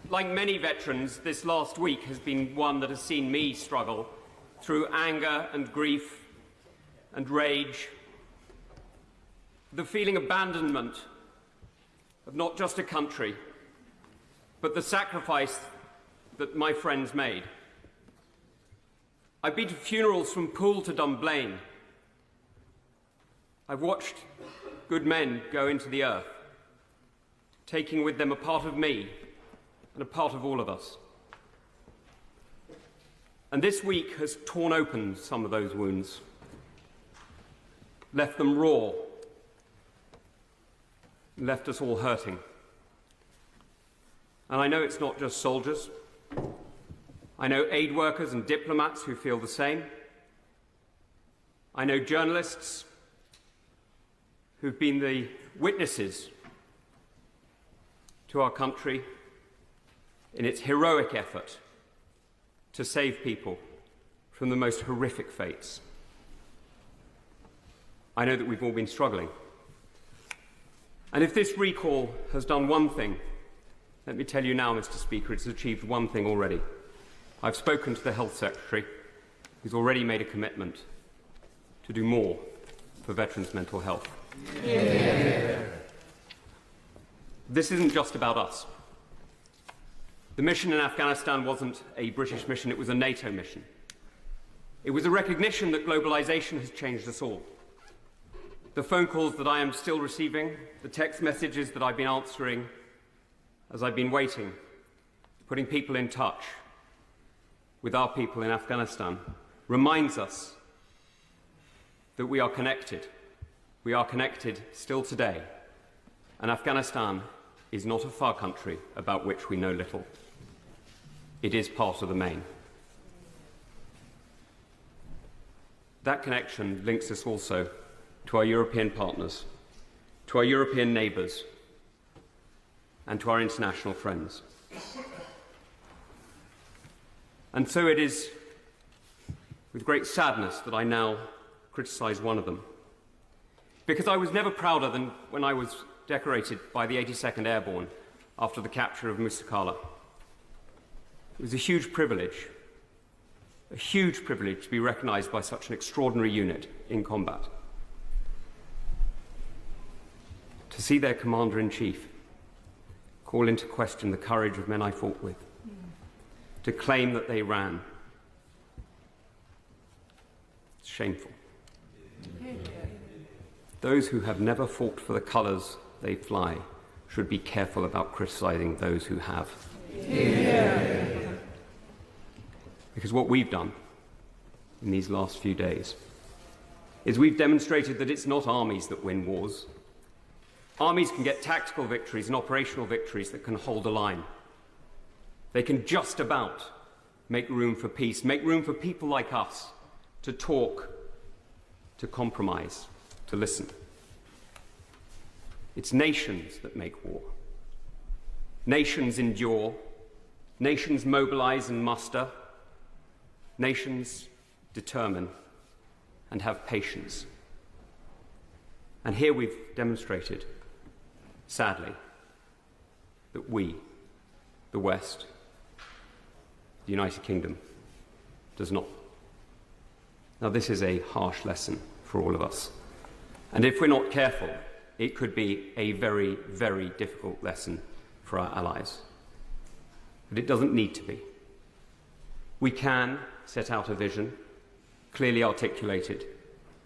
Like many veterans, this last week has been one that has seen me struggle through anger and grief and rage, the feeling abandonment of not just a country, but the sacrifice that my friends made. I've been to funerals from Poole to Dunblane. I've watched good men go into the earth, taking with them a part of me and a part of all of us. And this week has torn open some of those wounds, left them raw, left us all hurting. And I know it's not just soldiers. I know aid workers and diplomats who feel the same. I know journalists who've been the witnesses to our country in its heroic effort to save people from the most horrific fates. I know that we've all been struggling. And if this recall has done one thing, let me tell you now, Mr. Speaker, it's achieved one thing already. I've spoken to the Health Secretary, who's already made a commitment to do more for veterans' mental health. Yeah. This isn't just about us. The mission in Afghanistan wasn't a British mission, it was a NATO mission. It was a recognition that globalization has changed us all. The phone calls that I am still receiving, the text messages that I've been answering as I've been waiting, putting people in touch with our people in Afghanistan, reminds us that we are connected. We are connected still today, and Afghanistan is not a far country about which we know little. It is part of the main. That connection links us also to our European partners, to our European neighbours, and to our international friends. And so it is with great sadness that I now criticise one of them, because I was never prouder than when I was decorated by the 82nd Airborne after the capture of Mustakala. It was a huge privilege to be recognised by such an extraordinary unit in combat. To see their Commander-in-Chief call into question the courage of men I fought with, to claim that they ran. It's shameful. Those who have never fought for the colours they fly should be careful about criticising those who have. Yeah. Because what we've done in these last few days is we've demonstrated that it's not armies that win wars. Armies can get tactical victories and operational victories that can hold a line. They can just about make room for peace, make room for people like us to talk, to compromise, to listen. It's nations that make war. Nations endure. Nations mobilize and muster. Nations determine and have patience. And here we've demonstrated, sadly, that we, the West, the United Kingdom, does not. Now, this is a harsh lesson for all of us. And if we're not careful, it could be a very, very difficult lesson for our allies. But it doesn't need to be. We can set out a vision, clearly articulated,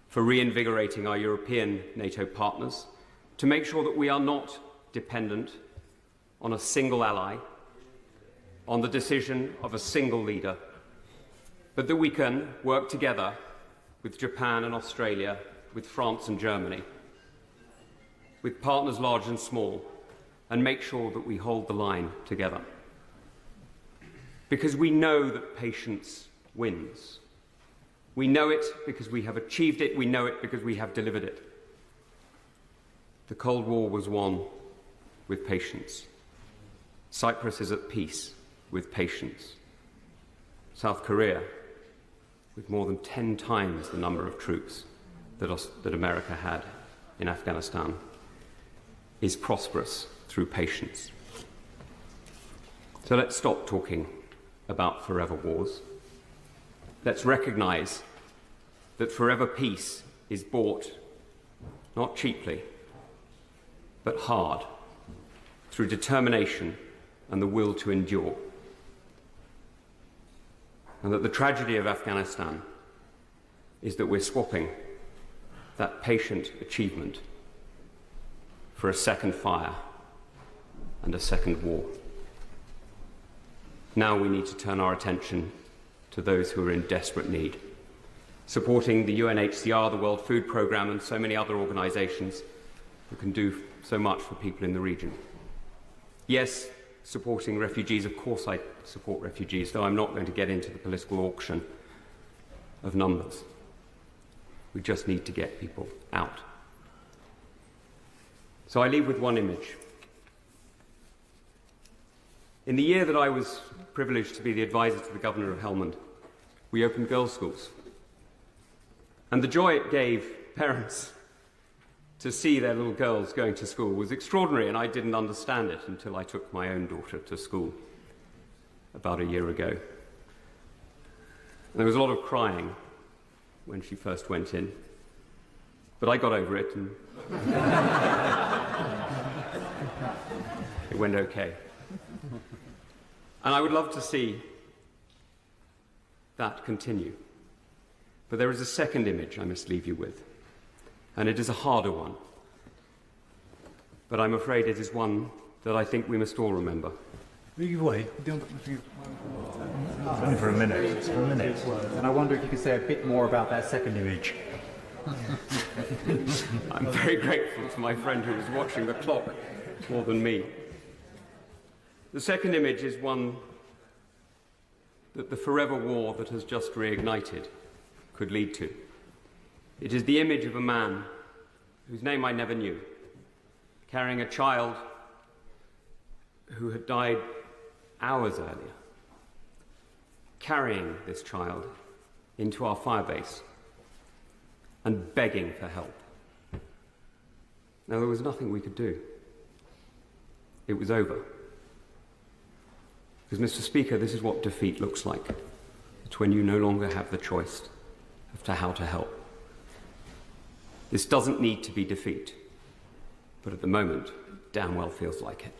for reinvigorating our European NATO partners, to make sure that we are not dependent on a single ally, on the decision of a single leader, but that we can work together with Japan and Australia, with France and Germany, with partners large and small, and make sure that we hold the line together. Because we know that patience wins. We know it because we have achieved it. We know it because we have delivered it. The Cold War was won with patience. Cyprus is at peace with patience. South Korea, with more than 10 times the number of troops that America had in Afghanistan, is prosperous through patience. So let's stop talking about forever wars. Let's recognise that forever peace is bought not cheaply, but hard, through determination and the will to endure. And that the tragedy of Afghanistan is that we're swapping that patient achievement for a second fire and a second war. Now we need to turn our attention to those who are in desperate need, supporting the UNHCR, the World Food Programme, and so many other organisations who can do so much for people in the region. Yes, supporting refugees, of course I support refugees, though I'm not going to get into the political auction of numbers. We just need to get people out. So I leave with one image. In the year that I was privileged to be the advisor to the Governor of Helmand, we opened girls' schools. And the joy it gave parents to see their little girls going to school was extraordinary, and I didn't understand it until I took my own daughter to school about a year ago. And there was a lot of crying when she first went in, but I got over it and it went okay. And I would love to see that continue. But there is a second image I must leave you with, and it is a harder one. But I'm afraid it is one that I think we must all remember. Only for a minute. It's for a minute. And I wonder if you could say a bit more about that second image. I'm very grateful to my friend who was watching the clock more than me. The second image is one that the forever war that has just reignited could lead to. It is the image of a man whose name I never knew, carrying a child who had died hours earlier, carrying this child into our firebase and begging for help. Now, there was nothing we could do. It was over. Because, Mr. Speaker, this is what defeat looks like. It's when you no longer have the choice as to how to help. This doesn't need to be defeat, but at the moment, it damn well feels like it.